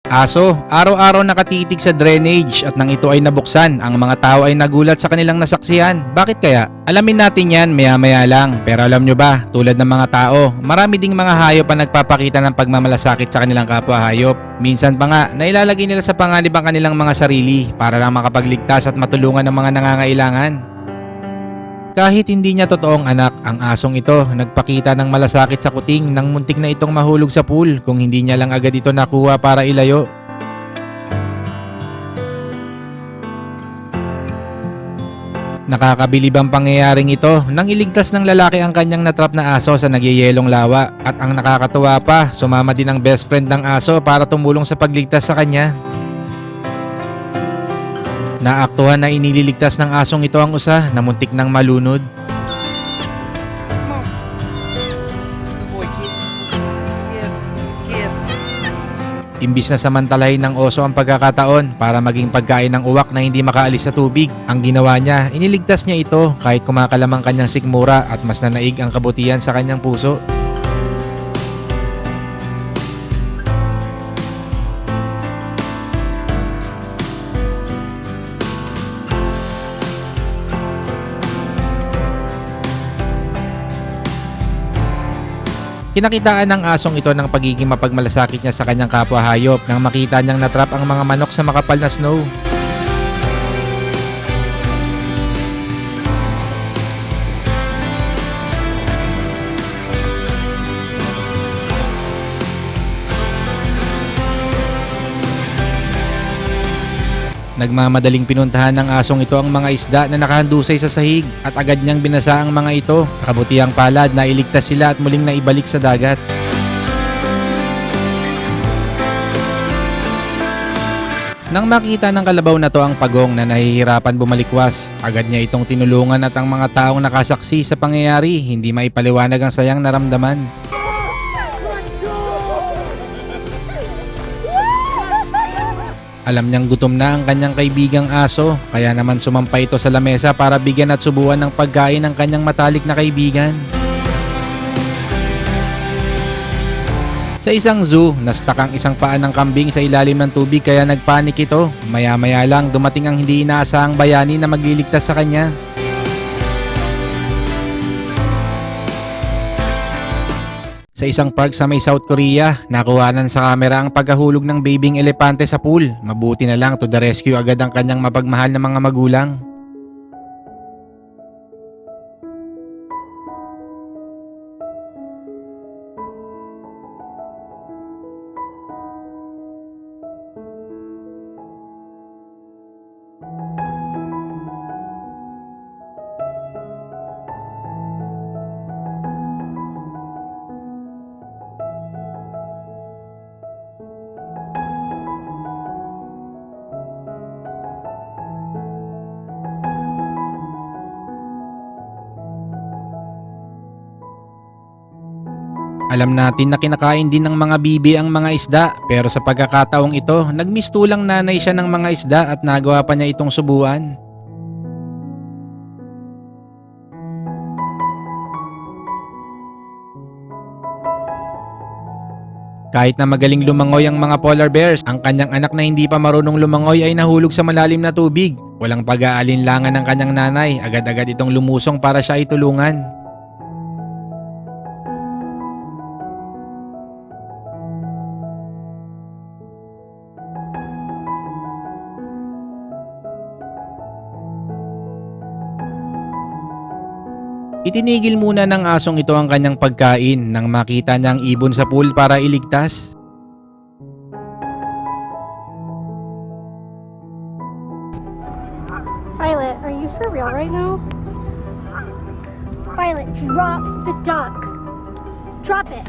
Aso, araw-araw nakatitig sa drainage at nang ito ay nabuksan, ang mga tao ay nagulat sa kanilang nasaksihan. Bakit kaya? Alamin natin yan maya-maya lang. Pero alam nyo ba, tulad ng mga tao, marami ding mga hayop ang nagpapakita ng pagmamalasakit sa kanilang kapwa hayop. Minsan pa nga, nailalagay nila sa panganib ang kanilang mga sarili para lang makapagligtas at matulungan ng mga nangangailangan. Kahit hindi niya totoong anak, ang asong ito nagpakita ng malasakit sa kuting nang muntik na itong mahulog sa pool kung hindi niya lang agad ito nakuha para ilayo. Nakakabilib ang pangyayaring ito nang iligtas ng lalaki ang kanyang natrap na aso sa nagyayelong lawa, at ang nakakatuwa pa, sumama din ang best friend ng aso para tumulong sa pagligtas sa kanya. Naaktuhan na inililigtas ng asong ito ang usa na muntik nang malunod. Imbis na samantalahin ng oso ang pagkakataon para maging pagkain ng uwak na hindi makaalis sa tubig, ang ginawa niya, iniligtas niya ito kahit kumakalamang kanyang sikmura at mas nanaig ang kabutihan sa kanyang puso. Kinakitaan ng asong ito ng pagiging mapagmalasakit niya sa kanyang kapwa hayop nang makita niyang natrap ang mga manok sa makapal na snow. Nagmamadaling pinuntahan ng asong ito ang mga isda na nakahandusay sa sahig at agad niyang binasa ang mga ito. Sa kabutihang palad na iligtas sila at muling naibalik sa dagat. Nang makita ng kalabaw na to ang pagong na nahihirapan bumalikwas, agad niya itong tinulungan at ang mga taong nakasaksi sa pangyayari hindi maipaliwanag ang sayang naramdaman. Alam niyang gutom na ang kanyang kaibigang aso, kaya naman sumampa ito sa lamesa para bigyan at subuan ng pagkain ng kanyang matalik na kaibigan. Sa isang zoo, nastak ang isang paa ng kambing sa ilalim ng tubig kaya nagpanik ito. Maya-maya lang dumating ang hindi inaasahang bayani na magliligtas sa kanya. Sa isang park sa may South Korea, nakuhanan sa kamera ang pagkahulog ng babing elepante sa pool. Mabuti na lang to the rescue agad ang kanyang mapagmahal na mga magulang. Alam natin na kinakain din ng mga bibi ang mga isda, pero sa pagkakataong ito, nagmistulang nanay siya ng mga isda at nagawa pa niya itong subuan. Kahit na magaling lumangoy ang mga polar bears, ang kanyang anak na hindi pa marunong lumangoy ay nahulog sa malalim na tubig. Walang pag-aalinlangan ng kanyang nanay, agad-agad itong lumusong para siya ay tulungan. Itinigil muna ng asong ito ang kanyang pagkain nang makita niya ang ibon sa pool para iligtas. Violet, are you for real right now? Violet, drop the duck. Drop it.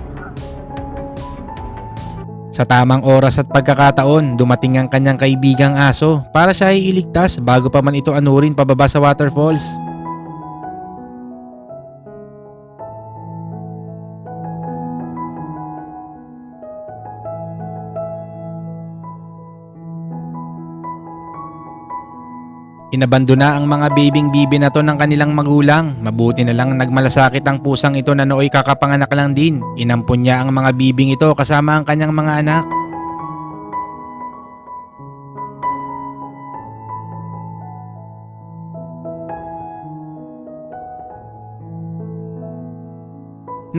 Sa tamang oras at pagkakataon, dumating ang kanyang kaibigang aso para siya ay iligtas bago pa man ito anurin pababa sa waterfalls. Inabandona ang mga babing bibi na to ng kanilang magulang. Mabuti na lang nagmalasakit ang pusang ito na nooy kakapanganak lang din. Inampun niya ang mga bibing ito kasama ang kanyang mga anak.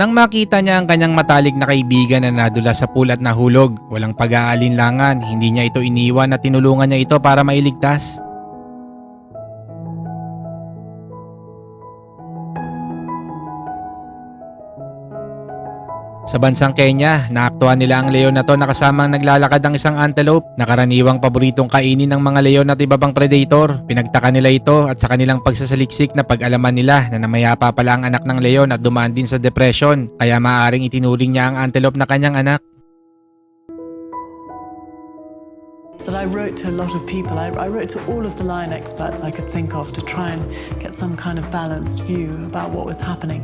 Nang makita niya ang kanyang matalik na kaibigan na nadula sa pool at nahulog, walang pag-aalinlangan, hindi niya ito iniwan at tinulungan niya ito para mailigtas. Sa bansang Kenya, naaktuhan nila ang leon na to na kasamang naglalakad ang isang antelope na karaniwang paboritong kainin ng mga leon at iba pang predator. Pinagtaka nila ito at sa kanilang pagsasaliksik na pag-alaman nila na namayapa pala ang anak ng leon at dumaan din sa depression, kaya maaaring itinuring niya ang antelope na kanyang anak. That I wrote to a lot of people. I wrote to all of the lion experts I could think of to try and get some kind of balanced view about what was happening.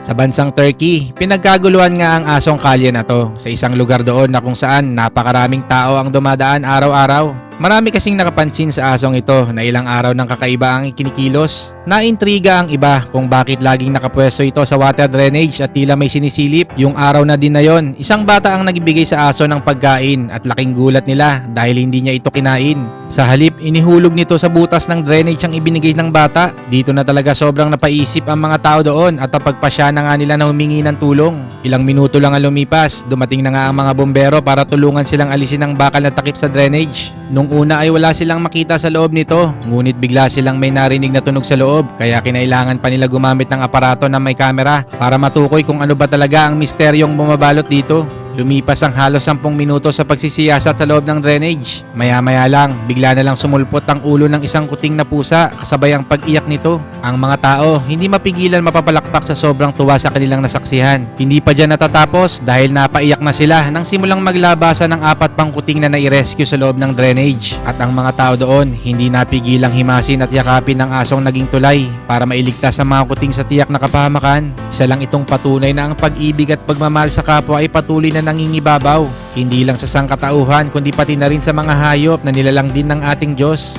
Sa bansang Turkey, pinagkaguluhan nga ang asong kalye na to sa isang lugar doon na kung saan napakaraming tao ang dumadaan araw-araw. Marami kasing nakapansin sa asong ito na ilang araw ng kakaiba ang ikinikilos. Naintriga ang iba kung bakit laging nakapwesto ito sa water drainage at tila may sinisilip. Yung araw na din na yon, isang bata ang nagbigay sa aso ng pagkain at laking gulat nila dahil hindi niya ito kinain. Sa halip, inihulog nito sa butas ng drainage ang ibinigay ng bata. Dito na talaga sobrang napaisip ang mga tao doon at napagpasya na nga nila na humingi ng tulong. Ilang minuto lang ang lumipas, dumating na nga ang mga bombero para tulungan silang alisin ang bakal na takip sa drainage. Nung una ay wala silang makita sa loob nito, ngunit bigla silang may narinig na tunog sa loob kaya kinailangan pa nila gumamit ng aparato na may kamera para matukoy kung ano ba talaga ang misteryong bumabalot dito. Lumipas ang halos 10 minuto sa pagsisiyasat sa loob ng drainage. Maya-maya lang, bigla na lang sumulpot ang ulo ng isang kuting na pusa kasabay ang pag-iyak nito. Ang mga tao hindi mapigilan mapapalakpak sa sobrang tuwa sa kanilang nasaksihan. Hindi pa dyan natatapos dahil napaiyak na sila nang simulang maglabasan ng 4 pang kuting na nai-rescue sa loob ng drainage. At ang mga tao doon hindi napigilang himasin at yakapin ng asong naging tulay para mailigtas ang mga kuting sa tiyak na kapahamakan. Isa lang itong patunay na ang pag-ibig at pagmamahal sa kapwa ay patuloy na nangingibabaw, hindi lang sa sangkatauhan kundi pati na rin sa mga hayop na nilalang din ng ating Diyos.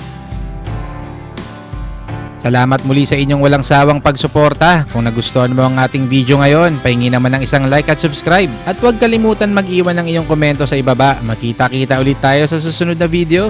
Salamat muli sa inyong walang sawang pagsuporta. Kung nagustuhan mo ang ating video ngayon, pahingi naman ng isang like at subscribe. At huwag kalimutan mag-iwan ng iyong komento sa ibaba. Makita-kita ulit tayo sa susunod na video.